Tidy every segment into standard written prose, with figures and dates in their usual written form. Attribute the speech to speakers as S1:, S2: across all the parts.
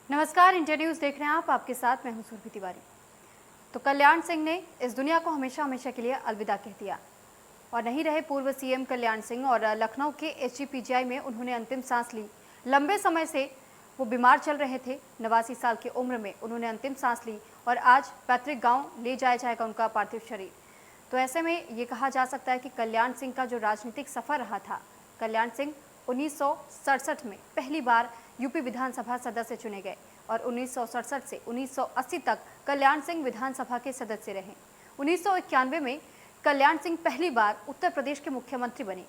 S1: नमस्कार, India news देख रहे हैं आप। आपके साथ मैं हूं सुरभि तिवारी। तो कल्याण सिंह ने इस दुनिया को हमेशा हमेशा के लिए अलविदा कह दिया और नहीं रहे पूर्व सीएम कल्याण सिंह। और लखनऊ के एचजीपीजीआई में उन्होंने अंतिम सांस ली। लंबे समय से वो बीमार चल रहे थे। 89 साल की उम्र में उन्होंने अंतिम सांस ली और आज पैतृक गांव ले जाया जाएगा उनका पार्थिव शरीर। तो ऐसे में ये कहा जा सकता है कि कल्याण सिंह का जो राजनीतिक सफर रहा था, कल्याण सिंह 1967 में पहली बार यूपी विधानसभा सदस्य चुने गए और 1967 से 1980 तक कल्याण सिंह विधानसभा के सदस्य रहे। 1991 में कल्याण सिंह पहली बार उत्तर प्रदेश के मुख्यमंत्री बने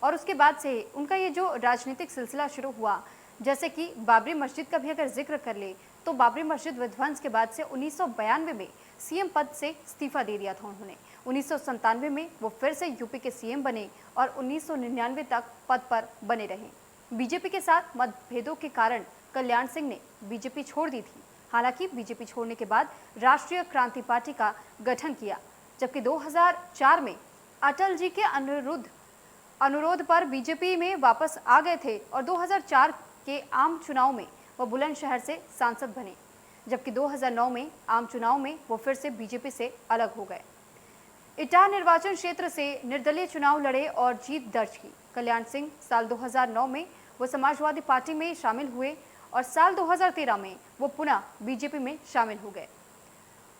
S1: और उसके बाद से उनका ये जो राजनीतिक सिलसिला शुरू हुआ, जैसे कि बाबरी मस्जिद का भी अगर जिक्र कर ले तो बाबरी मस्जिद विध्वंस के बाद से 1992 में सीएम पद से इस्तीफा दे दिया था उन्होंने। 1997 में वो फिर से यूपी के सीएम बने और 1999 तक पद पर बने रहे। बीजेपी के साथ मतभेदों के कारण कल्याण सिंह ने बीजेपी छोड़ दी थी। हालांकि बीजेपी छोड़ने के बाद राष्ट्रीय क्रांति पार्टी का गठन किया, जबकि 2004 में अटल जी के अनुरोध पर बीजेपी में वापस आ गए थे और 2004 के आम चुनाव में वो बुलंदशहर से सांसद बने, जबकि 2009 में आम चुनाव में वो फिर से बीजेपी से अलग हो गए। इटाह निर्वाचन क्षेत्र से निर्दलीय चुनाव लड़े और जीत दर्ज की। कल्याण सिंह साल 2009 में वो समाजवादी पार्टी में शामिल हुए और साल 2013 में वो पुनः बीजेपी में शामिल हो गए।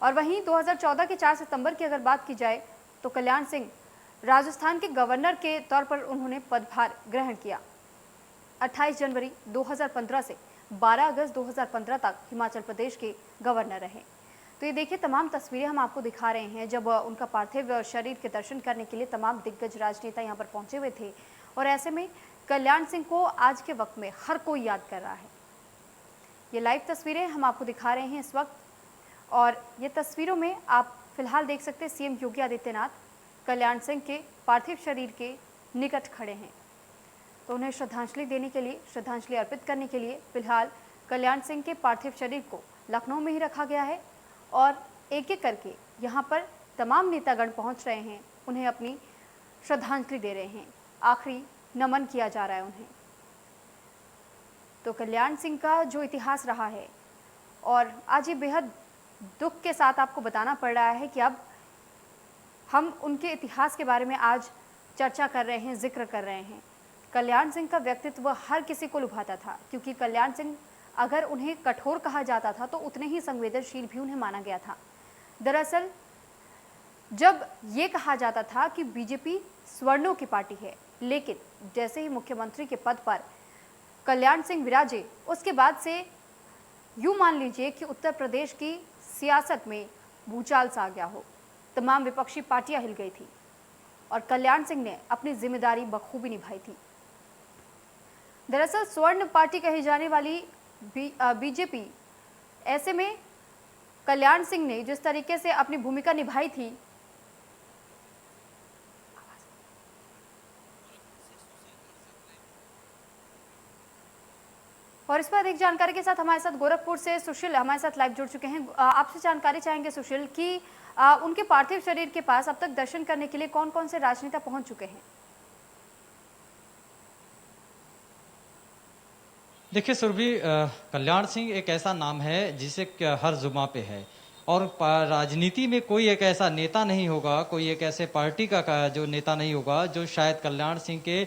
S1: और वहीं 2014 के 4 सितंबर की अगर बात की जाए तो कल्याण सिंह राजस्थान के गवर्नर के तौर पर उन्होंने पदभार ग्रहण किया। 28 जनवरी 2015 से 12 अगस्त 2015 तक हिमाचल प्रदेश के गवर्नर रहे। तो ये देखिए, तमाम तस्वीरें हम आपको दिखा रहे हैं जब उनका पार्थिव शरीर के दर्शन करने के लिए तमाम दिग्गज राजनेता यहाँ पर पहुंचे हुए थे। और ऐसे में कल्याण सिंह को आज के वक्त में हर कोई याद कर रहा है। ये लाइव तस्वीरें हम आपको दिखा रहे हैं इस वक्त, और ये तस्वीरों में आप फिलहाल देख सकते हैं सीएम योगी आदित्यनाथ कल्याण सिंह के पार्थिव शरीर के निकट खड़े हैं। तो उन्हें श्रद्धांजलि देने के लिए, श्रद्धांजलि अर्पित करने के लिए फिलहाल कल्याण सिंह के पार्थिव शरीर को लखनऊ में ही रखा गया है और एक एक करके यहाँ पर तमाम नेतागण पहुँच रहे हैं, उन्हें अपनी श्रद्धांजलि दे रहे हैं, आखिरी नमन किया जा रहा है उन्हें। तो कल्याण सिंह का जो इतिहास रहा है, और आज ये बेहद दुख के साथ आपको बताना पड़ रहा है कि अब हम उनके इतिहास के बारे में आज चर्चा कर रहे हैं, जिक्र कर रहे हैं। कल्याण सिंह का व्यक्तित्व हर किसी को लुभाता था, क्योंकि कल्याण सिंह अगर उन्हें कठोर कहा जाता था तो उतने ही संवेदनशील भी उन्हें माना गया था। दरअसल जब ये कहा जाता था कि बीजेपी स्वर्णों की पार्टी है, लेकिन जैसे ही मुख्यमंत्री के पद पर कल्याण सिंह विराजे, उसके बाद से यूं मान लीजिए कि उत्तर प्रदेश की सियासत में भूचाल सा आ गया हो। तमाम विपक्षी पार्टियां हिल गई थी और कल्याण सिंह ने अपनी जिम्मेदारी बखूबी निभाई थी। दरअसल स्वर्ण पार्टी कही जाने वाली बीजेपी, ऐसे में कल्याण सिंह ने जिस तरीके से अपनी भूमिका निभाई थी, और इस पर अधिक जानकारी के साथ हमारे साथ गोरखपुर से सुशील हमारे साथ लाइव जुड़ चुके हैं। आपसे जानकारी चाहेंगे सुशील कि उनके पार्थिव शरीर के पास अब तक दर्शन करने के लिए कौन कौन से राजनेता पहुंच चुके हैं?
S2: देखिए सुरभि, कल्याण सिंह एक ऐसा नाम है जिसे हर जुबां पे है, और राजनीति में कोई एक ऐसा नेता नहीं होगा, कोई एक ऐसे पार्टी का जो नेता नहीं होगा जो शायद कल्याण सिंह के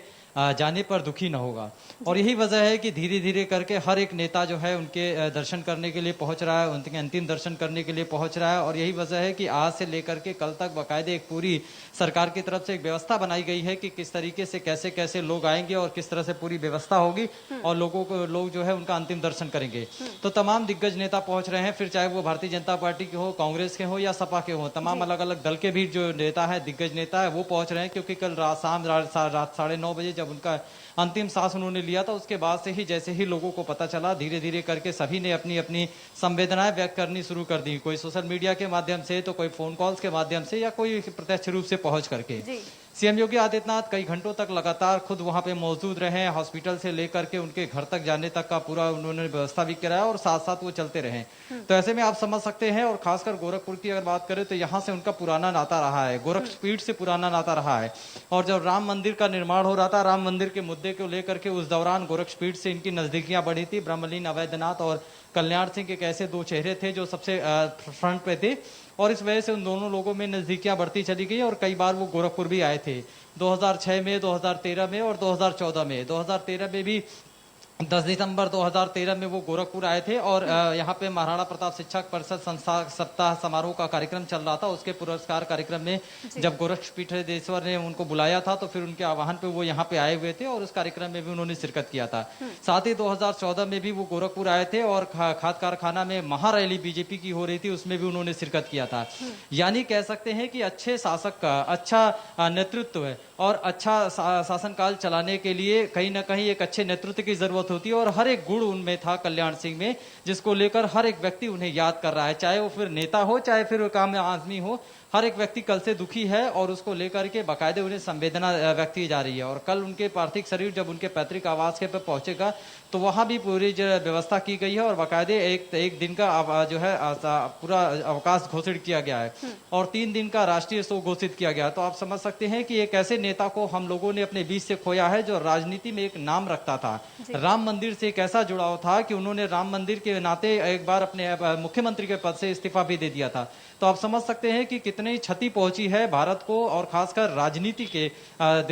S2: जाने पर दुखी न होगा। और यही वजह है कि धीरे धीरे करके हर एक नेता जो है उनके दर्शन करने के लिए पहुंच रहा है, उनके अंतिम दर्शन करने के लिए पहुंच रहा है। और यही वजह है कि आज से लेकर के कल तक बाकायदे एक पूरी सरकार की तरफ से एक व्यवस्था बनाई गई है कि किस तरीके से कैसे कैसे लोग आएंगे और किस तरह से पूरी व्यवस्था होगी और लोग जो है उनका अंतिम दर्शन करेंगे। तो तमाम दिग्गज नेता पहुंच रहे हैं, फिर चाहे वो भारतीय जनता पार्टी के हो, कांग्रेस के हो या सपा के हो, तमाम अलग अलग दल के भी जो नेता है, दिग्गज नेता है, वो पहुंच रहे हैं। क्योंकि कल रात 9:30 बजे जब उनका अंतिम सांस उन्होंने लिया था, उसके बाद से ही जैसे ही लोगों को पता चला, धीरे धीरे करके सभी ने अपनी अपनी संवेदनाएं व्यक्त करनी शुरू कर दी। कोई सोशल मीडिया के माध्यम से, तो कोई फोन कॉल्स के माध्यम से, या कोई प्रत्यक्ष रूप से पहुंच करके। सीएम योगी आदित्यनाथ कई घंटों तक लगातार खुद वहां पे मौजूद रहे, हॉस्पिटल से लेकर के उनके घर तक जाने तक का पूरा उन्होंने व्यवस्था भी कराया और साथ साथ वो चलते रहे। तो ऐसे में आप समझ सकते हैं, और खासकर गोरखपुर की अगर बात करें तो यहाँ से उनका पुराना नाता रहा है, गोरखपीठ से पुराना नाता रहा है। और जब राम मंदिर का निर्माण हो रहा था, राम मंदिर के मुद्दे को लेकर के उस दौरान गोरखपीठ से इनकी नजदीकियां बढ़ी थी। ब्रह्मलीन अवैधनाथ और कल्याण सिंह एक ऐसे दो चेहरे थे जो सबसे फ्रंट पे थे, और इस वजह से उन दोनों लोगों में नजदीकियां बढ़ती चली गई और कई बार वो गोरखपुर भी आए थे 2006 में, 2013 में और 2014 में। 2013 में भी 10 दिसंबर 2013 में वो गोरखपुर आए थे और यहाँ पे महाराणा प्रताप शिक्षक परिषद संस्था सप्ताह समारोह का कार्यक्रम चल रहा था। उसके पुरस्कार कार्यक्रम में जब गोरक्षपीठेश्वर ने उनको बुलाया था तो फिर उनके आह्वान पे वो यहाँ पे आए हुए थे और उस कार्यक्रम में भी उन्होंने शिरकत किया था। साथ ही 2014 में भी वो गोरखपुर आए थे और खाद कारखाना में महारैली बीजेपी की हो रही थी, उसमें भी उन्होंने शिरकत किया था। यानी कह सकते हैं कि अच्छे शासक का अच्छा नेतृत्व है और अच्छा शासनकाल चलाने के लिए कहीं ना कहीं एक अच्छे नेतृत्व की जरूरत होती है, और हर एक गुण उनमें था कल्याण सिंह में, जिसको लेकर हर एक व्यक्ति उन्हें याद कर रहा है, चाहे वो फिर नेता हो चाहे फिर काम आदमी हो। हर एक व्यक्ति कल से दुखी है और उसको लेकर के बाकायदे उन्हें संवेदना व्यक्त की जा रही है। और कल उनके पार्थिव शरीर जब उनके पैतृक आवास के पे पहुंचेगा तो वहां भी पूरी जो व्यवस्था की गई है और बाकायदे एक दिन का जो है पूरा अवकाश घोषित किया गया है और 3 दिन का राष्ट्रीय शोक घोषित किया गया है। तो आप समझ सकते हैं कि एक ऐसे नेता को हम लोगों ने अपने बीच से खोया है जो राजनीति में एक नाम रखता था। राम मंदिर से एक ऐसा जुड़ाव था कि उन्होंने राम मंदिर के नाते एक बार अपने मुख्यमंत्री के पद से इस्तीफा भी दे दिया था। तो आप समझ सकते हैं कि कितनी क्षति पहुंची है भारत को और खासकर राजनीति के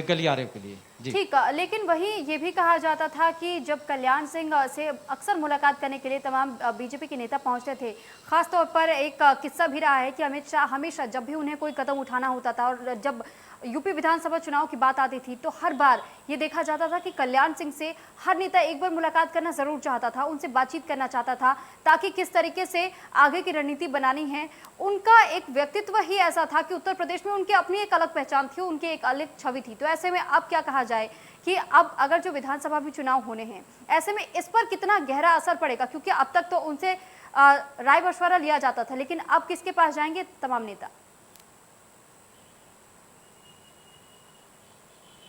S2: गलियारे के लिए।
S1: ठीक, लेकिन वही ये भी कहा जाता था कि जब कल्याण सिंह से अक्सर मुलाकात करने के लिए तमाम बीजेपी के नेता पहुंचते थे, खासतौर पर एक किस्सा भी रहा है कि अमित शाह हमेशा जब भी उन्हें कोई कदम उठाना होता था और जब यूपी विधानसभा चुनाव की बात आती थी तो हर बार ये देखा जाता था कि कल्याण सिंह से हर नेता एक बार मुलाकात करना जरूर चाहता था, उनसे बातचीत करना चाहता था ताकि किस तरीके से आगे की रणनीति बनानी है। उनका एक व्यक्तित्व ही ऐसा था कि उत्तर प्रदेश में उनकी अपनी एक अलग पहचान थी, उनकी एक अलग छवि थी। तो ऐसे में अब क्या कहा जाए कि अब अगर जो विधानसभा में चुनाव होने हैं, ऐसे में इस पर कितना गहरा असर पड़ेगा, क्योंकि अब तक तो उनसे राय मशवरा लिया जाता था, लेकिन अब किसके पास जाएंगे तमाम नेता?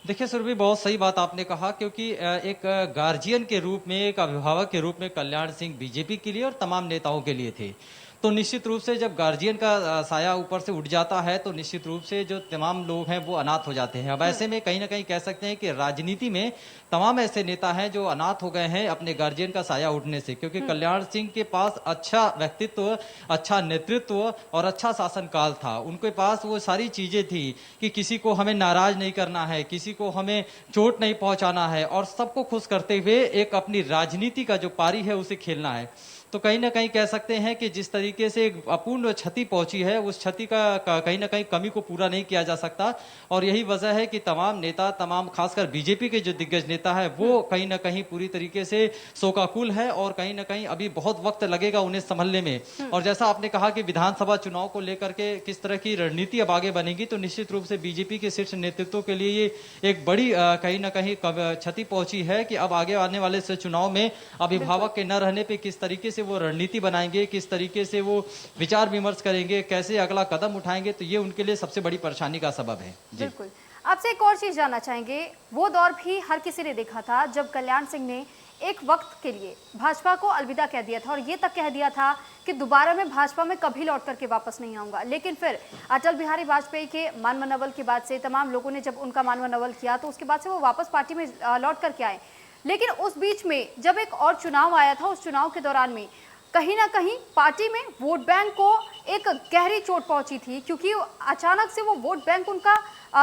S2: देखिए सुरभि, बहुत सही बात आपने कहा, क्योंकि एक गार्जियन के रूप में, एक अभिभावक के रूप में कल्याण सिंह बीजेपी के लिए और तमाम नेताओं के लिए थे। तो निश्चित रूप से जब गार्जियन का साया ऊपर से उठ जाता है तो निश्चित रूप से जो तमाम लोग हैं वो अनाथ हो जाते हैं। अब ऐसे में कहीं ना कहीं कह सकते हैं कि राजनीति में तमाम ऐसे नेता हैं जो अनाथ हो गए हैं अपने गार्जियन का साया उठने से, क्योंकि कल्याण सिंह के पास अच्छा व्यक्तित्व, अच्छा नेतृत्व और अच्छा शासनकाल था। उनके पास वो सारी चीजें थी कि किसी को हमें नाराज नहीं करना है, किसी को हमें चोट नहीं पहुंचाना है और सबको खुश करते हुए एक अपनी राजनीति का जो पारी है उसे खेलना है। तो कहीं ना कहीं कह सकते हैं कि जिस तरीके से एक अपूर्ण क्षति पहुंची है, उस क्षति का कहीं ना कहीं कमी को पूरा नहीं किया जा सकता। और यही वजह है कि तमाम नेता, तमाम खासकर बीजेपी के जो दिग्गज नेता है वो कहीं ना कहीं पूरी तरीके से शोकाकुल है और कहीं ना कहीं अभी बहुत वक्त लगेगा उन्हें संभलने में। और जैसा आपने कहा कि विधानसभा चुनाव को लेकर के किस तरह की रणनीति अब आगे बनेगी, तो निश्चित रूप से बीजेपी के शीर्ष नेतृत्व के लिए ये एक बड़ी कहीं ना कहीं क्षति पहुंची है कि अब आगे आने वाले चुनाव में अभिभावक के न रहने पर किस तरीके से वो रणनीति बनाएंगे, किस तरीके से वो विचार विमर्श करेंगे, कैसे अगला कदम उठाएंगे, तो ये उनके लिए सबसे बड़ी परेशानी का सबब है।
S1: बिल्कुल। आपसे एक और चीज जानना चाहेंगे, वो दौर भी हर किसी ने देखा था जब कल्याण सिंह ने एक वक्त के लिए भाजपा को अलविदा कह दिया था और ये तक कह दिया था कि दोबारा मैं भाजपा में कभी लौट करके वापस नहीं आऊंगा। लेकिन फिर अटल बिहारी वाजपेयी के मानवनवल के बाद से तमाम लोगों ने जब उनका मानवनवल किया तो उसके बाद से वो वापस पार्टी में लौट करके आए। लेकिन उस बीच में जब एक और चुनाव आया था, उस चुनाव के दौरान में कहीं ना कहीं पार्टी में वोट बैंक को एक गहरी चोट पहुंची थी, क्योंकि अचानक से वो वोट बैंक उनका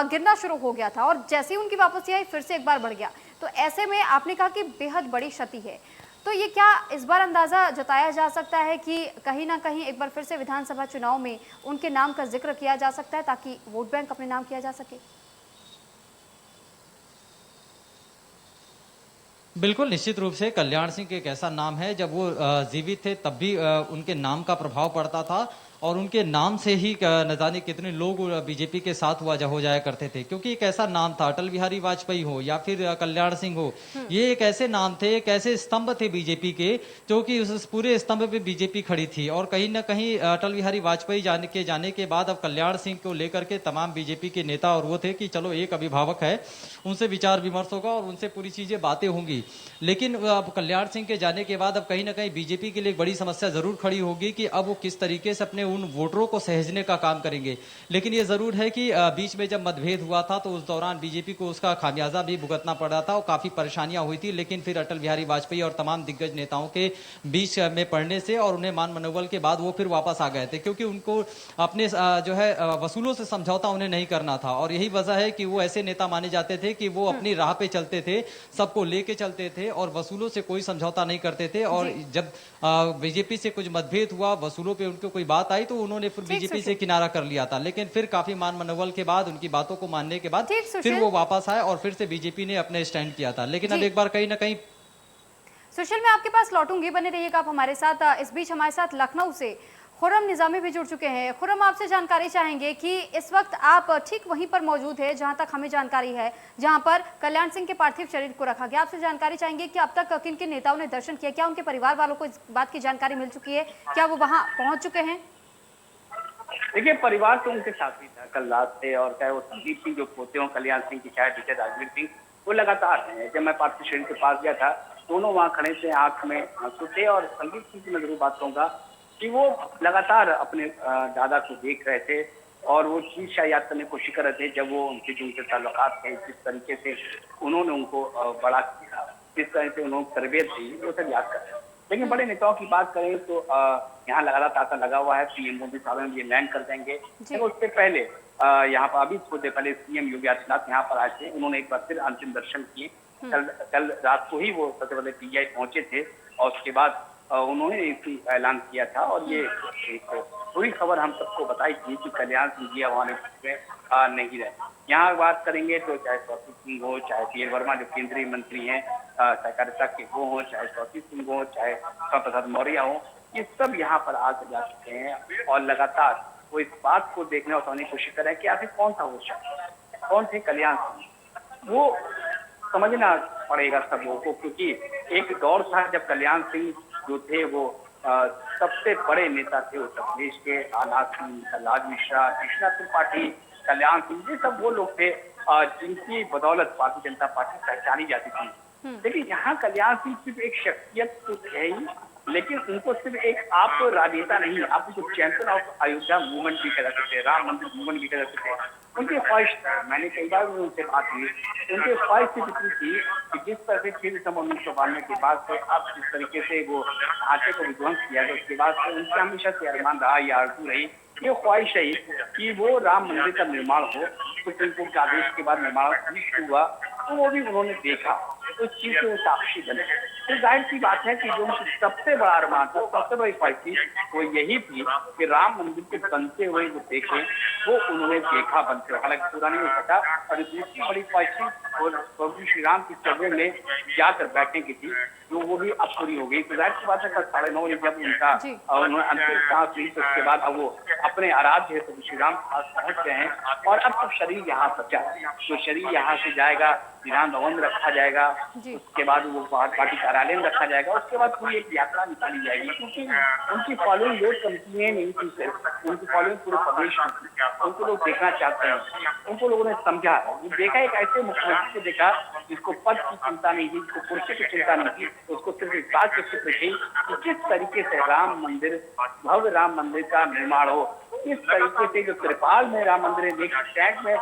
S1: गिरना शुरू हो गया था और जैसे ही उनकी वापसी आई फिर से एक बार बढ़ गया। तो ऐसे में आपने कहा कि बेहद बड़ी क्षति है, तो ये क्या इस बार अंदाजा जताया जा सकता है कि कहीं ना कहीं एक बार फिर से विधानसभा चुनाव में उनके नाम का जिक्र किया जा सकता है ताकि वोट बैंक अपने नाम किया जा सके?
S2: बिल्कुल, निश्चित रूप से कल्याण सिंह एक ऐसा नाम है, जब वो जीवित थे तब भी उनके नाम का प्रभाव पड़ता था और उनके नाम से ही न जाने कितने लोग बीजेपी के साथ हो जाया करते थे, क्योंकि एक ऐसा नाम था, अटल बिहारी वाजपेयी हो या फिर कल्याण सिंह हो, ये एक ऐसे नाम थे, एक ऐसे स्तंभ थे बीजेपी के, जो कि उस पूरे स्तंभ पे बीजेपी खड़ी थी। और कहीं ना कहीं अटल बिहारी वाजपेयी जाने के बाद अब कल्याण सिंह को लेकर के तमाम बीजेपी के नेता और वो थे कि चलो एक अभिभावक है, उनसे विचार विमर्श होगा और उनसे पूरी चीजें बातें होंगी। लेकिन अब कल्याण सिंह के जाने के बाद अब कहीं ना कहीं बीजेपी के लिए एक बड़ी समस्या जरूर खड़ी होगी कि अब वो किस तरीके से अपने उन वोटरों को सहेजने का काम करेंगे। लेकिन ये जरूर है कि बीच में जब मतभेद हुआ था तो उस दौरान बीजेपी को उसका खामियाजा भी भुगतना पड़ा था और काफी परेशानियां हुई थी। लेकिन फिर अटल बिहारी वाजपेयी और तमाम दिग्गज नेताओं के बीच में पड़ने से और उन्हें मान मनोबल के बाद वो फिर वापस आ गए थे, क्योंकि उनको अपने जो है वसूलों से समझौता उन्हें नहीं करना था। और यही वजह है कि वो ऐसे नेता माने जाते थे कि वो अपनी राह पे चलते थे, सबको लेके चलते थे और वसूलों से कोई समझौता नहीं करते थे। और जब बीजेपी से कुछ मतभेद हुआ, वसूलों पे उनको कोई बात आई तो उन्होंने फिर बीजेपी से किनारा कर लिया था। लेकिन फिर काफी मान मनोबल के बाद, उनकी बातों को मानने के बाद फिर वो वापस आए और फिर से बीजेपी ने अपने स्टैंड किया था। लेकिन अब एक बार कहीं ना कहीं
S1: सुशील, मैं आपके पास लौटूंगी, बने रहिएगा आप हमारे साथ। इस बीच हमारे साथ लखनऊ से खुर्रम निजामी भी जुड़ चुके हैं। खुर्रम, आपसे जानकारी चाहेंगे कि इस वक्त आप ठीक वहीं पर मौजूद है जहां तक हमें जानकारी है, जहां पर कल्याण सिंह के पार्थिव शरीर को रखा गया। आपसे जानकारी चाहेंगे कि अब तक किन किन नेताओं ने दर्शन किया, क्या उनके परिवार वालों को इस बात की जानकारी मिल चुकी है, क्या वो वहां पहुंच चुके हैं?
S3: देखिए, परिवार तो उनके साथ ही था कल रात से, और चाहे वो संदीप सिंह जो पोते हों कल्याण सिंह की, चाहे टीचर राजवीर सिंह, वो लगातार हैं। जब मैं पार्थिव शरीर के पास गया था, दोनों वहाँ खड़े थे, आंख में आंसू थे। और संदीप सिंह की मैं जरूर बात कहूंगा कि वो लगातार अपने दादा को देख रहे थे और वो चीज शायद याद करने की कोशिश कर रहे थे, जब वो उनके जो उनके ताल्लुकात थे, जिस तरीके से उन्होंने उनको बड़ा किया, जिस तरह से उन्होंने तरबियत दी, वो सब याद कर रहे थे। लेकिन बड़े नेताओं की बात करें तो यहाँ लगातार तांता लगा हुआ है, पीएम मोदी साहब ये लैंड कर देंगे। लेकिन उससे पहले यहाँ पर अभी थोड़ी देर पहले सीएम योगी आदित्यनाथ यहाँ पर आए थे, उन्होंने एक बार फिर अंतिम दर्शन किए। कल रात को ही वो सबसे पहले पीजीआई पहुंचे थे और उसके बाद उन्होंने इसी ऐलान किया था। और ये एक पूरी खबर हम सबको बताई थी कि कल्याण सिंह जी हमारे नहीं रहे। यहाँ बात करेंगे तो चाहे स्वाति सिंह हो, चाहे पीएल वर्मा जो केंद्रीय मंत्री हैं सहकारिता के, वो हो, चाहे स्वाति सिंह हो, चाहे प्रसाद मौर्य हो, ये सब यहाँ पर आकर जा चुके हैं। और लगातार वो इस बात को देखने और समझने की कोशिश कर रहे हैं कि आखिर कौन था वो शख्स, कौन थे कल्याण सिंह, वो समझना पड़ेगा सब लोगों को। क्योंकि एक दौर था जब कल्याण सिंह जो थे वो सबसे बड़े नेता थे उत्तर प्रदेश के। आनाज सिंह, कलराज मिश्रा, कृष्णा त्रिपाठी, कल्याण सिंह, ये सब वो लोग थे जिनकी बदौलत भारतीय जनता पार्टी पहचानी जाती थी। लेकिन यहाँ कल्याण सिंह सिर्फ एक शख्सियत तो है ही, लेकिन उनको सिर्फ एक आप राजनेता नहीं, आप उनको चैंपियन ऑफ अयोध्या मूवमेंट भी कह सकते थे, राम मंदिर मूवमेंट भी कह सकते थे। उनकी ख्वाहिश था, मैंने कई बार उनसे बात की, उनकी ख्वाहिश सिर्फ इतनी थी कि जिस तरह से 1992 के बाद से अब जिस तरीके से वो ढांचे को विध्वंस किया, तो उसके बाद से उनका हमेशा से अरमान रहा, ये आरज़ू रही, ये ख्वाहिश रही कि वो राम मंदिर का निर्माण हो। सुप्रीम कोर्ट के आदेश के बाद निर्माण हुआ, तो वो भी उन्होंने देखा, उस चीज के वो साक्षी बने। तो जाहिर सी बात है कि जो उनकी सबसे बड़ा अरमान था, सबसे बड़ी ख्वाहिश थी, वो यही थी कि राम मंदिर के बनते हुए जो देखे, वो उन्होंने देखा बनते हुए। हालांकि पूरा नहीं हो सका, और दूसरी बड़ी ख्वाहिश थी और प्रभु श्री राम की चर्चे में जाकर बैठने की थी, जो वो भी अब पूरी हो गई। तो जाहिर सी बात है कल 9:30 बजे जब उनका उन्होंने अंतिम सांस ली, तो उसके बाद अब वो अपने आराध्य प्रभु श्री राम के पास पहुंच गए हैं। और अब तो शरीर यहाँ बचा, तो शरीर यहाँ से जाएगा, विधान भवन में रखा जाएगा, उसके बाद वो पार्टी कार्यालय में रखा जाएगा, उसके बाद पूरी एक यात्रा निकाली जाएगी। क्योंकि उनकी फॉलोइंग लोग कमिटियां नहीं थी सिर्फ, उनकी फॉलोइंग पूरे प्रदेश में थी, उनको लोग देखना चाहते हैं, उनको लोगों ने समझा, देखा एक ऐसे मुख्यमंत्री को देखा जिसको पद की चिंता नहीं थी, जिसको कुर्सी की चिंता नहीं थी, उसको सिर्फ इस बात की फिक्र थी कि किस तरीके से राम मंदिर, भव्य राम मंदिर का निर्माण हो, किस तरीके से जो त्रिपाल में राम मंदिर है, टैंक में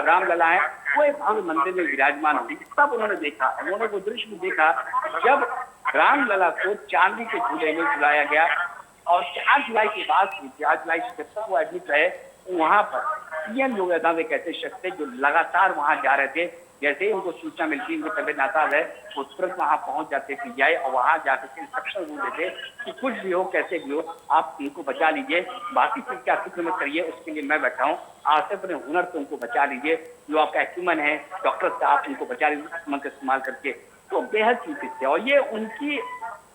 S3: रामलला है, वो एक भव्य मंदिर में विराजमान होगी। सब उन्होंने देखा, उन्होंने वो दृश्य में देखा जब रामलला को चांदी के झूले में झुलाया गया। और 4 जुलाई की बात थी, 4 जुलाई से जब तक वो एडमिट रहे, वहां पर सीएम योगी आदित्यनाथ एक ऐसे शख्स थे जो लगातार वहां जा रहे थे। जैसे ही उनको सूचना मिलती, उनको तबियत नासाज है, वो तुरंत वहां पहुंच जाते पीजीआई, और वहां जाकर के इंस्ट्रक्शन देते कि कुछ भी हो, कैसे भी हो, आप उनको बचा लीजिए, बाकी फिर क्या फिक्र मत करिए, उसके लिए मैं बैठा हूँ, आप से अपने हुनर से उनको बचा लीजिए, जो आपका एक्यूमन है, डॉक्टर साहब उनको बचा लीजिए, एक्यूमन का इस्तेमाल करके। तो बेहद चिंतित थे। और ये उनकी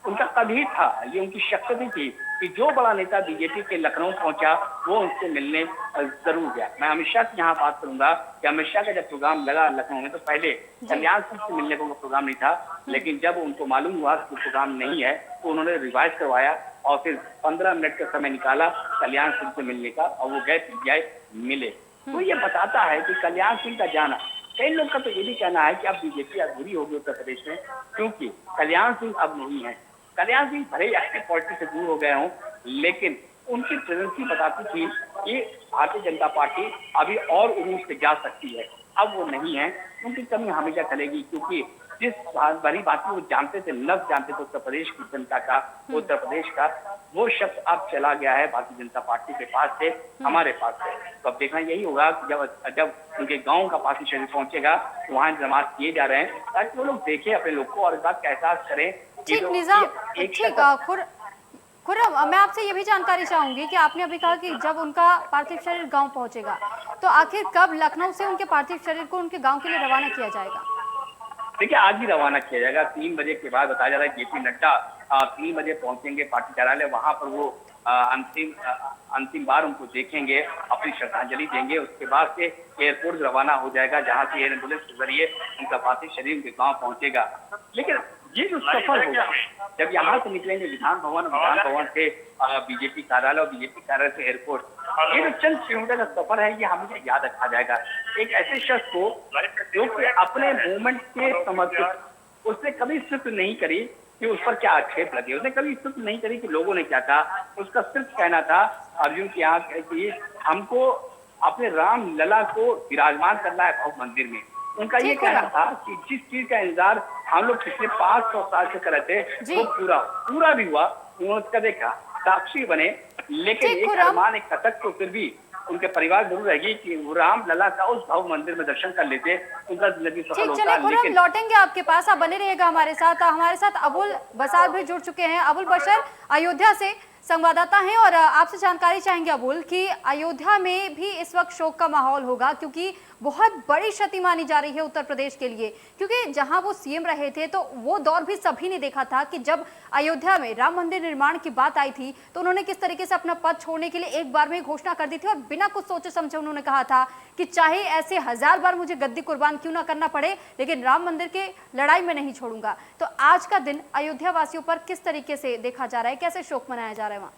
S3: उनका कद ही था, ये उनकी शक्ति भी थी कि जो बड़ा नेता बीजेपी के लखनऊ पहुंचा वो उनसे मिलने जरूर गया। मैं अमित शाह की यहाँ बात करूंगा कि अमित शाह का जब प्रोग्राम लगा लखनऊ में तो पहले कल्याण सिंह से मिलने को प्रोग्राम नहीं था, लेकिन जब उनको मालूम हुआ कि प्रोग्राम नहीं है तो उन्होंने रिवाइज करवाया और फिर 15 मिनट का समय निकाला कल्याण सिंह से मिलने का और वो गए पीजीआई मिले। तो ये बताता है कि कल्याण सिंह का जाना, कई लोग का तो ये भी कहना है कि अब बीजेपी अधूरी होगी उत्तर प्रदेश में, क्योंकि कल्याण सिंह अब नहीं है। कल्याण सिंह भले ही एक्टिव पॉलिटिक्स से दूर हो गए हों, लेकिन उनकी प्रेजेंस ही बताती थी कि भारतीय जनता पार्टी अभी और उरूज पे जा सकती है। अब वो नहीं है, उनकी कमी हमेशा चलेगी, क्योंकि जिस भरी बात वो जानते थे, लफ्ज जानते थे उत्तर प्रदेश की जनता का, उत्तर प्रदेश का, वो शब्द अब चला गया है भारतीय जनता पार्टी के पास से हमारे पास से। तो अब देखना यही होगा कि जब उनके गांव का पार्टी शरीर पहुंचेगा तो वहाँ इंतजाम किए जा रहे हैं ताकि वो लोग देखें अपने लोग को और इस बात का एहसास करें।
S1: ठीक निजाम, ठीक खुर्रम, मैं आपसे ये भी जानकारी चाहूंगी कि आपने अभी कहा कि जब उनका पार्थिव शरीर गांव पहुंचेगा, तो आखिर कब लखनऊ से उनके पार्थिव शरीर को उनके गांव के लिए रवाना किया जाएगा?
S3: देखिए, आज ही रवाना किया जाएगा 3 बजे के बाद। बताया जा रहा है जेपी नड्डा 3 बजे पहुंचेंगे पार्टी कार्यालय, वहां पर वो अंतिम बार उनको देखेंगे, अपनी श्रद्धांजलि देंगे। उसके बाद से एयरपोर्ट रवाना हो जाएगा, जहां से एयर एम्बुलेंस के जरिए उनका पार्थिव शरीर उनके गाँव पहुंचेगा। लेकिन ये जो सफर होगा, जब यहाँ से निकलेंगे विधान भवन से बीजेपी कार्यालय और बीजेपी कार्यालय से एयरपोर्ट, ये जो चंद किलोमीटर का सफर है ये हमें याद रखा जाएगा। एक ऐसे शख्स को जो कि अपने मूवमेंट के समर्पित, उसने कभी सिर्फ नहीं करी कि उस पर क्या आक्षेप लगे, उसने कभी सिर्फ नहीं करी कि लोगों ने क्या कहा। उसका सिर्फ कहना था अर्जुन की आंख कि हमको अपने राम लला को विराजमान करना है भव्य मंदिर में। उनका ये कहना था कि जिस चीज का इंतजार हम लोग पिछले 500 साल से कर रहे थे वो पूरा भी हुआ। उन्होंने उसका देखा, साक्षी बने, लेकिन एक अरमान, एक कसक तो फिर भी उनके परिवार जरूर रहेगी कि वो राम लला का उस भव्य मंदिर में दर्शन कर लेते, उनका जिंदगी सफल होता।
S1: लेकिन लौटेंगे आपके पास, आप बने रहिएगा हमारे साथ अबुल बसार भी जुड़ चुके हैं। अबुल बशर अयोध्या से संवाददाता हैं और आपसे जानकारी चाहेंगे अबुल कि अयोध्या में भी इस वक्त शोक का माहौल होगा, क्योंकि बहुत बड़ी क्षति मानी जा रही है उत्तर प्रदेश के लिए, क्योंकि जहां वो सीएम रहे थे तो वो दौर भी सभी ने देखा था कि जब अयोध्या में राम मंदिर निर्माण की बात आई थी तो उन्होंने किस तरीके से अपना पद छोड़ने के लिए एक बार में घोषणा कर दी थी और बिना कुछ सोचे समझे उन्होंने कहा था कि चाहे ऐसे 1000 बार मुझे गद्दी कुर्बान क्यों ना करना पड़े, लेकिन राम मंदिर के लड़ाई में नहीं छोड़ूंगा। तो आज का दिन अयोध्या वासियों पर किस तरीके से देखा जा रहा है, कैसे शोक मनाया जा रहा है वहाँ?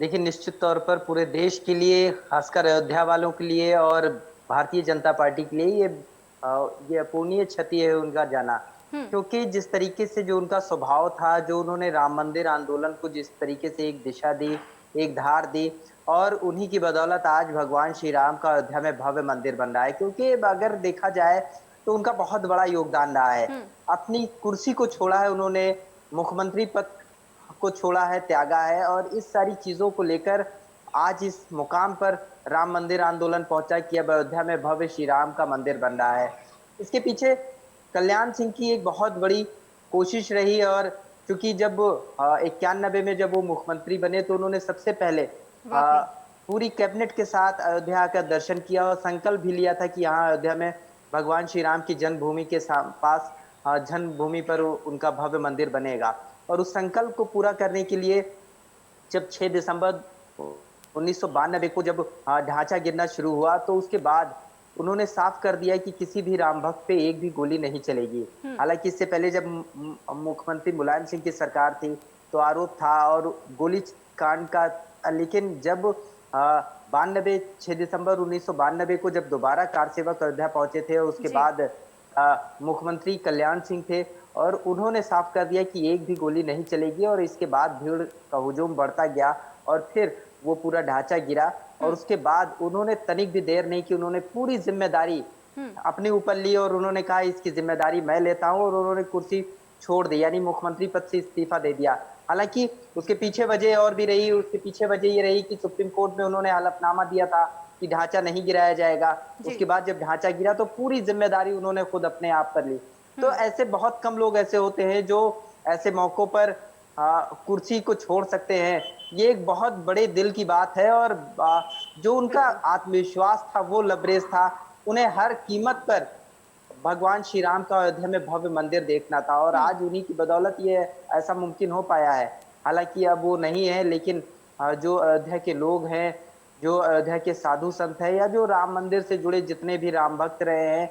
S4: देखिए, निश्चित तौर पर पूरे देश के लिए, खासकर अयोध्या वालों के लिए और भारतीय जनता पार्टी के लिए ये अपूर्णीय क्षति है उनका जाना। क्योंकि जिस तरीके से जो उनका स्वभाव था, जो उन्होंने राम मंदिर आंदोलन को जिस तरीके से एक दिशा दी, एक धार दी, और उन्हीं की बदौलत आज भगवान श्री राम का अयोध्या में भव्य मंदिर बन रहा है। क्योंकि अगर देखा जाए तो उनका बहुत बड़ा योगदान रहा है। अपनी कुर्सी को छोड़ा है उन्होंने, मुख्यमंत्री पद को छोड़ा है, त्यागा है, और इस सारी चीजों को लेकर आज इस मुकाम पर राम मंदिर आंदोलन पहुंचा कि अब अयोध्या में भव्य श्री राम का मंदिर बन रहा है। इसके पीछे कल्याण सिंह की एक बहुत बड़ी कोशिश रही, और क्योंकि जब 91 में जब वो मुख्यमंत्री बने तो उन्होंने सबसे पहले पूरी कैबिनेट के साथ अयोध्या का दर्शन किया और संकल्प भी लिया था कि यहाँ अयोध्या में भगवान श्री राम की जन्मभूमि के पास जन्मभूमि पर उनका भव्य मंदिर बनेगा। और उस संकल्प को पूरा करने के लिए जब 6 दिसंबर 1992 को जब ढांचा गिरना शुरू हुआ तो उसके बाद उन्होंने साफ कर दिया कि किसी भी राम भक्त पे एक भी गोली नहीं चलेगी। हालांकि इससे पहले जब मुख्यमंत्री मुलायम सिंह की सरकार थी तो आरोप था और गोली कांड का, लेकिन जब 6 दिसंबर 1992 को जब दोबारा कारसेवक अयोध्या पहुंचे थे, उसके बाद मुख्यमंत्री कल्याण सिंह थे और उन्होंने साफ कर दिया कि एक भी गोली नहीं चलेगी। और इसके बाद भीड़ का हुजूम बढ़ता गया और फिर वो पूरा ढांचा गिरा, और उसके बाद उन्होंने तनिक भी देर नहीं की, उन्होंने पूरी जिम्मेदारी अपने ऊपर ली और उन्होंने कहा इसकी जिम्मेदारी मैं लेता हूं, और उन्होंने कुर्सी छोड़ दी, यानी मुख्यमंत्री पद से इस्तीफा दे दिया। हालांकि उसके पीछे वजह और भी रही, उसके पीछे वजह ये रही कि सुप्रीम कोर्ट में उन्होंने हलफनामा दिया था कि ढांचा नहीं गिराया जाएगा। उसके बाद जब ढांचा गिरा तो पूरी जिम्मेदारी उन्होंने खुद अपने आप पर ली। तो ऐसे बहुत कम लोग ऐसे होते हैं जो ऐसे मौकों पर कुर्सी को छोड़ सकते हैं। ये एक बहुत बड़े दिल की बात है, और जो उनका आत्मविश्वास था वो लबरेज था। उन्हें हर कीमत पर भगवान श्री राम का अयोध्या में भव्य मंदिर देखना था, और आज उन्हीं की बदौलत ये ऐसा मुमकिन हो पाया है। हालांकि अब वो नहीं है, लेकिन जो अयोध्या के लोग हैं, जो अयोध्या के साधु संत हैं, या जो राम मंदिर से जुड़े जितने भी राम भक्त रहे हैं,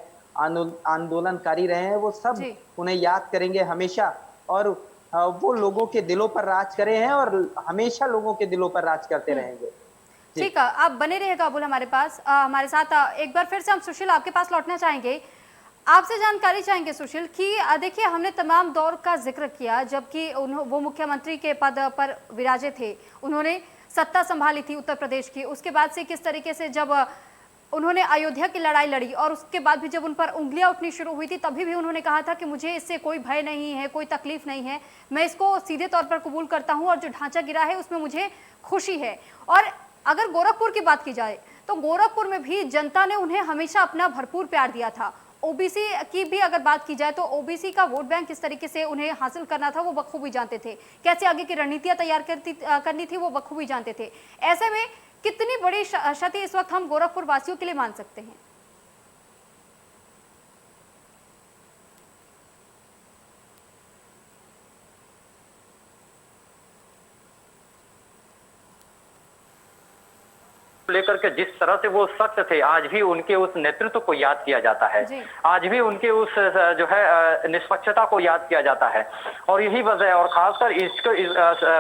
S4: आंदोलनकारी रहे हैं, वो सब
S1: जी
S4: उन्हें याद करेंगे हमेशा। और वो लोगों के दिलों पर राज करे हैं और हमेशा लोगों के दिलों पर राज करते रहेंगे। जी।
S1: ठीक है, आप बने रहिएगा अबुल हमारे पास, हमारे साथ। एक बार फिर से हम सुशील आपके पास लौटना चाहेंगे। आपसे जानकारी चाहेंगे सुशील कि देखिए, हमने तमाम दौर का जिक्र किया जबकि वो मुख्यमंत्री के पद पर विराजे थे, उन्होंने सत्ता संभाली थी उत्तर प्रदेश की। उसके बाद से किस तरीके से जब उन्होंने अयोध्या की लड़ाई लड़ी और उसके बाद भी जब उन पर उंगलियां उठनी शुरू हुई थी, तभी भी उन्होंने कहा था कि मुझे इससे कोई भय नहीं है, कोई तकलीफ नहीं है, मैं इसको सीधे तौर पर कबूल करता हूं और जो ढांचा गिरा है उसमें मुझे खुशी है। और अगर गोरखपुर की बात की जाए तो गोरखपुर में भी जनता ने उन्हें हमेशा अपना भरपूर प्यार दिया था। ओबीसी की भी अगर बात की जाए तो ओबीसी का वोट बैंक किस तरीके से उन्हें हासिल करना था वो बखूबी जानते थे, कैसे आगे की रणनीतियां तैयार करनी थी वो बखूबी जानते थे। ऐसे में कितनी बड़ी क्षति इस वक्त हम गोरखपुर वासियों के लिए मान सकते हैं?
S5: लेकर के जिस तरह से वो सख्त थे, आज भी उनके उस नेतृत्व को याद किया जाता है, आज भी उनके उस जो है निष्पक्षता को याद किया जाता है। और यही वजह है, और खासकर इसको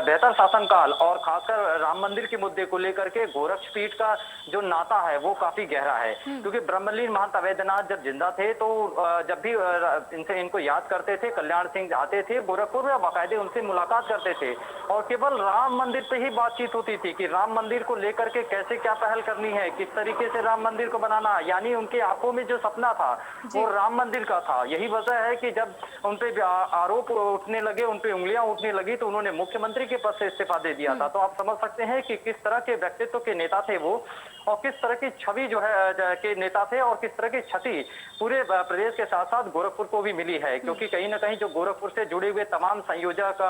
S5: बेहतर शासनकाल और खासकर राम मंदिर के मुद्दे को लेकर के गोरक्षपीठ का जो नाता है वो काफी गहरा है। क्योंकि ब्रह्मलीन महंत अवैधनाथ जब जिंदा थे तो जब भी इनको याद करते थे, कल्याण सिंह आते थे गोरखपुर में, बाकायदे उनसे मुलाकात करते थे और केवल राम मंदिर पे ही बातचीत होती थी कि राम मंदिर को लेकर के कैसे क्या पहल करनी है, किस तरीके से राम मंदिर को बनाना। यानी उनके आंखों में जो सपना था वो राम मंदिर का था। यही वजह है कि जब उनपे आरोप उठने लगे, उनपे उंगलियां उठने लगी, तो उन्होंने मुख्यमंत्री के पद से इस्तीफा दे दिया था। तो आप समझ सकते हैं कि किस तरह के व्यक्तित्व के नेता थे वो, और किस तरह की छवि जो है के नेता थे, और किस तरह की क्षति पूरे प्रदेश के साथ साथ गोरखपुर को भी मिली है। क्योंकि कहीं ना कहीं जो गोरखपुर से जुड़े हुए तमाम संयोजक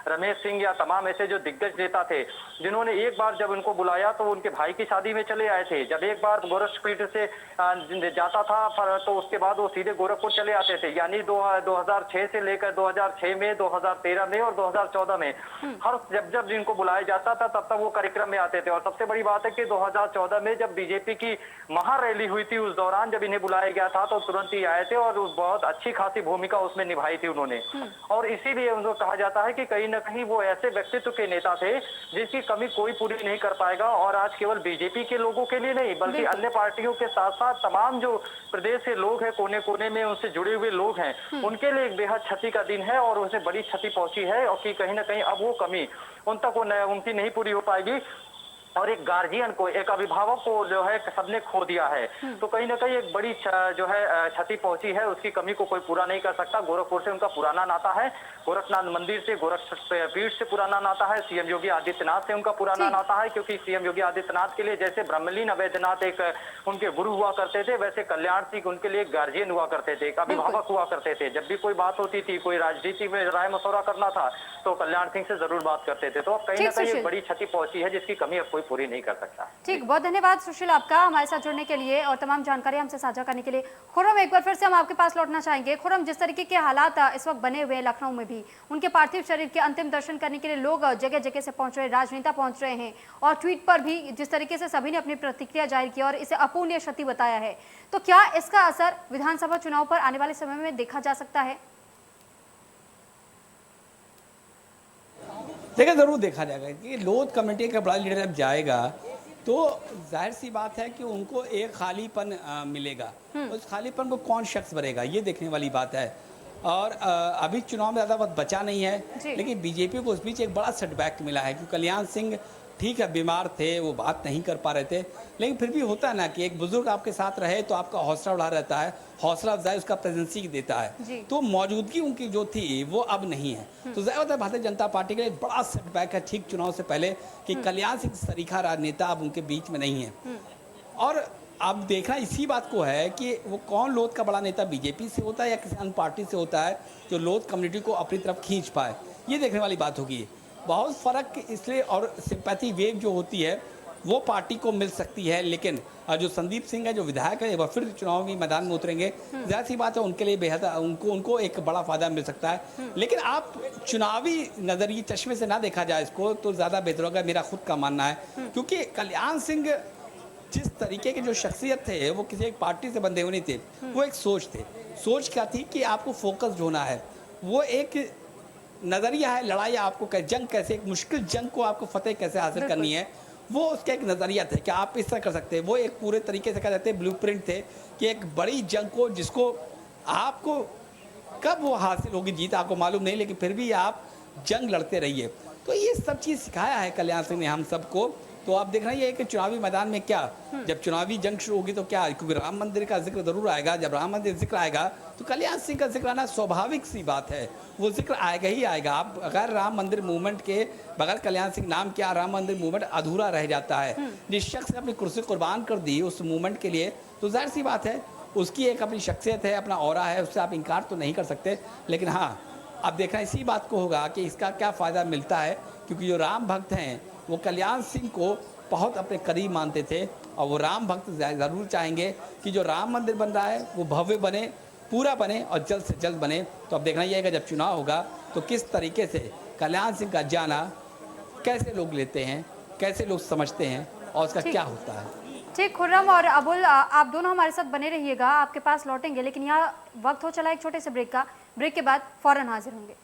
S5: रमेश सिंह या तमाम ऐसे जो दिग्गज नेता थे, जिन्होंने एक बार जब उनको बुलाया तो उनके भाई की शादी में चले आए थे। जब एक बार गोरखपीठ से जाता था तो उसके बाद वो सीधे गोरखपुर चले आते थे। यानी 2006 से लेकर 2006 में, 2013 में और 2014 में हर जब इनको बुलाया जाता था तब तक वो कार्यक्रम में आते थे। और सबसे बड़ी बात है कि 2014 में जब बीजेपी की महारैली हुई थी, उस दौरान जब इन्हें बुलाया गया था तो तुरंत ही आए थे और बहुत अच्छी खासी भूमिका उसमें निभाई थी उन्होंने। और इसीलिए उनको कहा जाता है कि कहीं ना कहीं वो ऐसे व्यक्तित्व के नेता थे जिसकी कमी कोई पूरी नहीं कर पाएगा। और आज केवल बीजेपी के लोगों के लिए नहीं, बल्कि अन्य पार्टियों के साथ साथ तमाम जो प्रदेश के लोग हैं, कोने कोने में उनसे जुड़े हुए लोग हैं, उनके लिए एक बेहद क्षति का दिन है और उसे बड़ी क्षति पहुंची है। और कि कहीं ना कहीं अब वो कमी उन तक उनकी नहीं पूरी हो पाएगी। और एक गार्जियन को, एक अभिभावक को जो है सबने खो दिया है, तो कहीं ना कहीं एक बड़ी जो है क्षति पहुंची है, उसकी कमी को कोई पूरा नहीं कर सकता। गोरखपुर से उनका पुराना नाता है, गोरखनाथ मंदिर से, गोरखपीठ से पुराना नाता है, सीएम योगी आदित्यनाथ से उनका पुराना नाता है। क्योंकि सीएम योगी आदित्यनाथ के लिए जैसे ब्रह्मलीन अवैधनाथ एक उनके गुरु हुआ करते थे, वैसे कल्याण सिंह उनके लिए एक गार्जियन हुआ करते थे, एक अभिभावक हुआ करते थे। जब भी कोई बात होती थी, कोई राजनीति में राय मशवरा करना था, तो कल्याण सिंह से जरूर बात करते थे। तो अब कहीं ना कहीं एक बड़ी क्षति पहुंची है जिसकी कमी अब कोई पूरी नहीं कर सकता।
S1: ठीक, बहुत धन्यवाद सुशील आपका हमारे साथ जुड़ने के लिए और तमाम जानकारी हमसे साझा करने के लिए। खुर्रम, एक बार फिर से हम आपके पास लौटना चाहेंगे। खुर्रम, जिस तरीके के हालात इस वक्त बने हुए हैं लखनऊ में भी, उनके पार्थिव शरीर के अंतिम दर्शन करने के लिए लोग जगह जगह से पहुंच रहे हैं, राजनेता पहुंच रहे हैं, और ट्वीट पर भी जिस तरीके से सभी ने अपनी प्रतिक्रिया जाहिर की और इसे अपूर्णीय क्षति बताया है, तो क्या इसका असर विधानसभा चुनाव पर आने वाले समय में देखा जा सकता है?
S6: देखिए, जरूर देखा जाएगा कि लोध कमेटी का बड़ा लीडर जब जाएगा तो जाहिर सी बात है कि उनको एक खालीपन मिलेगा। उस खालीपन को कौन शख्स भरेगा, ये देखने वाली बात है। और अभी चुनाव में ज़्यादा वक्त बचा नहीं है, लेकिन बीजेपी को उस बीच एक बड़ा सेटबैक मिला है। क्योंकि कल्याण सिंह ठीक है, बीमार थे, वो बात नहीं कर पा रहे थे, लेकिन फिर भी होता है ना कि एक बुजुर्ग आपके साथ रहे तो आपका हौसला बढ़ा रहता है, हौसला अफजाई उसका प्रेजेंसी देता है। तो मौजूदगी उनकी जो थी वो अब नहीं है। तो ज़ाहिर होता है भारतीय जनता पार्टी के लिए बड़ा सेटबैक है ठीक चुनाव से पहले कि कल्याण सिंह सरीखा राजनेता अब उनके बीच में नहीं है। और अब देखना इसी बात को है कि वो कौन लोध का बड़ा नेता बीजेपी से होता है या किसी अन्य पार्टी से होता है जो लोध कम्युनिटी को अपनी तरफ खींच पाए, ये देखने वाली बात होगी। बहुत फ़र्क इसलिए, और सिंपैथी वेव जो होती है वो पार्टी को मिल सकती है। लेकिन जो संदीप सिंह है, जो विधायक है, वह फिर चुनाव के मैदान में उतरेंगे, जाहिर सी बात है उनके लिए बेहद उनको एक बड़ा फायदा मिल सकता है। लेकिन आप चुनावी नजरिए चश्मे से ना देखा जाए इसको तो ज़्यादा बेहतर होगा, मेरा खुद का मानना है। क्योंकि कल्याण सिंह जिस तरीके के जो शख्सियत थे वो किसी एक पार्टी से बंधे हुए नहीं थे, वो एक सोच थे। सोच क्या थी कि आपको फोकस्ड होना है, वो एक नज़रिया है, लड़ाई आपको जंग कैसे, एक मुश्किल जंग को आपको फतेह कैसे हासिल करनी है, वो उसका एक नज़रिया था कि आप इस तरह कर सकते हैं। वो एक पूरे तरीके से कह सकते हैं ब्लूप्रिंट थे कि एक बड़ी जंग को जिसको आपको कब वो हासिल होगी जीत आपको मालूम नहीं, लेकिन फिर भी आप जंग लड़ते रहिए। तो ये सब चीज़ सिखाया है कल्याण सिंह ने हम सबको। तो आप देख रहे हैं कि चुनावी मैदान में क्या, जब चुनावी जंग शुरू होगी तो क्या, क्योंकि राम मंदिर का जिक्र जरूर आएगा। जब राम मंदिर जिक्र आएगा तो कल्याण सिंह का जिक्र आना स्वाभाविक सी बात है, वो जिक्र आएगा ही आएगा। आप अगर राम मंदिर मूवमेंट के बगैर कल्याण सिंह नाम किया, राम मंदिर मूवमेंट अधूरा रह जाता है। जिस शख्स ने अपनी कुर्सी कुर्बान कर दी उस मूवमेंट के लिए, तो जाहिर सी बात है उसकी एक अपनी शख्सियत है, अपना ऑरा है, उससे आप इनकार तो नहीं कर सकते। लेकिन हाँ, अब देखना इसी बात को होगा कि इसका क्या फ़ायदा मिलता है, क्योंकि जो राम भक्त हैं वो कल्याण सिंह को बहुत अपने करीब मानते थे, और वो राम भक्त ज़रूर चाहेंगे कि जो राम मंदिर बन रहा है वो भव्य बने, पूरा बने और जल्द से जल्द बने। तो अब देखना ये है कि जब चुनाव होगा तो किस तरीके से कल्याण सिंह का जाना कैसे लोग लेते हैं, कैसे लोग समझते हैं और उसका क्या होता है।
S1: ठीक, खुर्रम और अबुल, आप दोनों हमारे साथ बने रहिएगा, आपके पास लौटेंगे, लेकिन यहाँ वक्त हो चला एक छोटे से ब्रेक का। ब्रेक के बाद फौरन हाजिर होंगे।